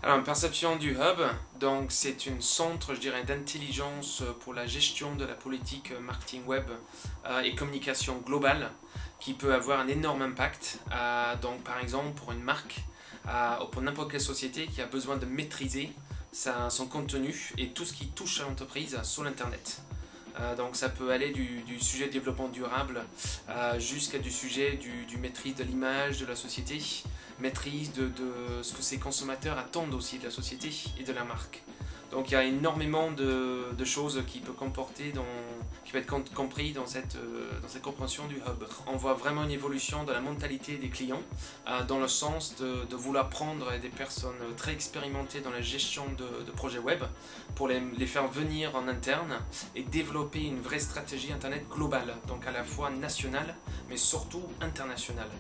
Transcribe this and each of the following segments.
Alors, une perception du hub, donc c'est une centre, je dirais, d'intelligence pour la gestion de la politique marketing web et communication globale qui peut avoir un énorme impact. Donc, par exemple, pour une marque ou pour n'importe quelle société qui a besoin de maîtriser son contenu et tout ce qui touche à l'entreprise sur l'Internet. Donc ça peut aller du sujet de développement durable jusqu'à du sujet du maîtrise de l'image de la société, maîtrise de ce que ces consommateurs attendent aussi de la société et de la marque. Donc il y a énormément de choses qui peuvent être compris dans cette compréhension du hub. On voit vraiment une évolution de la mentalité des clients dans le sens de vouloir prendre des personnes très expérimentées dans la gestion de projets web pour les faire venir en interne et développer une vraie stratégie internet globale, donc à la fois nationale mais surtout internationale.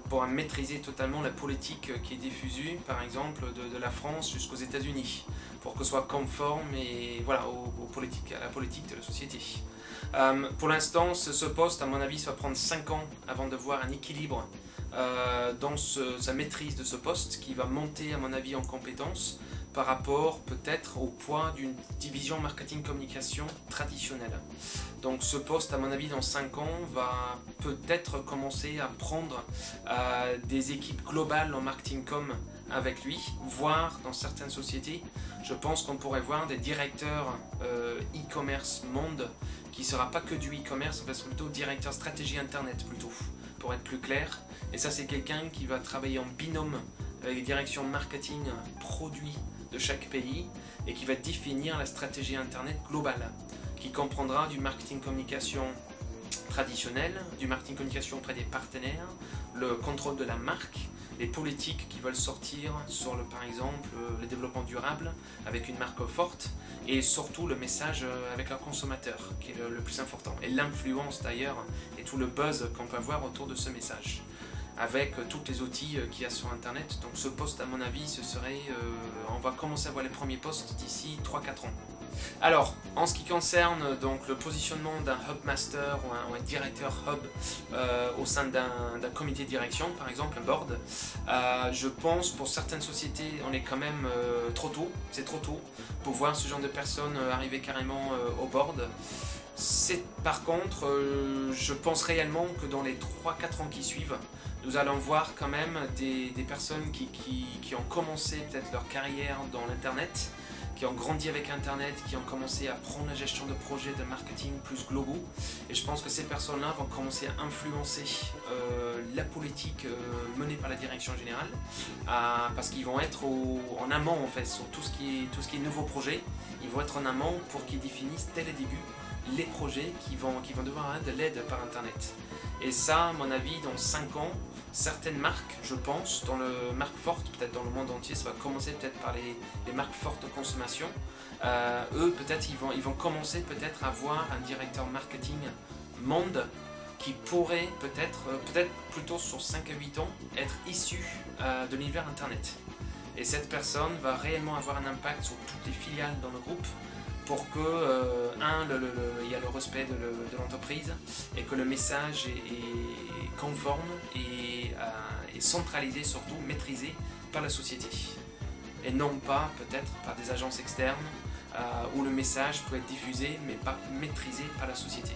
Pour maîtriser totalement la politique qui est diffusée, par exemple, de la France jusqu'aux États-Unis, pour que ce soit conforme et voilà, à la politique de la société. Pour l'instant, ce poste, à mon avis, ça va prendre 5 ans avant de voir un équilibre dans sa maîtrise de ce poste, qui va monter, à mon avis, en compétences par rapport peut-être au poids d'une division marketing-communication traditionnelle. Donc ce poste, à mon avis, dans 5 ans, va peut-être commencer à prendre des équipes globales en marketing-com avec lui, voire dans certaines sociétés, je pense qu'on pourrait voir des directeurs e-commerce monde qui ne sera pas que du e-commerce, mais plutôt directeur stratégie internet plutôt, pour être plus clair. Et ça, c'est quelqu'un qui va travailler en binôme avec les directions marketing produits de chaque pays et qui va définir la stratégie internet globale, qui comprendra du marketing communication traditionnel, du marketing communication auprès des partenaires, le contrôle de la marque, les politiques qui veulent sortir sur par exemple le développement durable avec une marque forte et surtout le message avec leur consommateur qui est le plus important, et l'influence d'ailleurs et tout le buzz qu'on peut avoir autour de ce message avec tous les outils qu'il y a sur internet. Donc ce poste, à mon avis, on va commencer à voir les premiers postes d'ici 3-4 ans. Alors, en ce qui concerne donc le positionnement d'un hub master ou un directeur hub au sein d'un comité de direction, par exemple un board, je pense pour certaines sociétés on est quand même trop tôt, c'est trop tôt pour voir ce genre de personnes arriver carrément au board. Par contre, je pense réellement que dans les 3-4 ans qui suivent, nous allons voir quand même des personnes qui ont commencé peut-être leur carrière dans l'internet, qui ont grandi avec internet, qui ont commencé à prendre la gestion de projets de marketing plus globaux, et je pense que ces personnes-là vont commencer à influencer la politique menée par la direction générale, parce qu'ils vont être en amont en fait sur tout ce qui est nouveau projet. Ils vont être en amont pour qu'ils définissent dès le début les projets qui vont devoir avoir de l'aide par internet. Et ça, à mon avis, dans 5 ans, certaines marques, je pense, dans le marque forte, peut-être dans le monde entier, ça va commencer peut-être par les marques fortes de consommation. Eux, peut-être, ils vont commencer peut-être à avoir un directeur marketing monde qui pourrait peut-être plutôt sur 5 à 8 ans, être issu de l'univers internet. Et cette personne va réellement avoir un impact sur toutes les filiales dans le groupe, pour que, il y a le respect de l'entreprise et que le message est conforme et centralisé, surtout maîtrisé par la société. Et non pas peut-être par des agences externes où le message peut être diffusé mais pas maîtrisé par la société.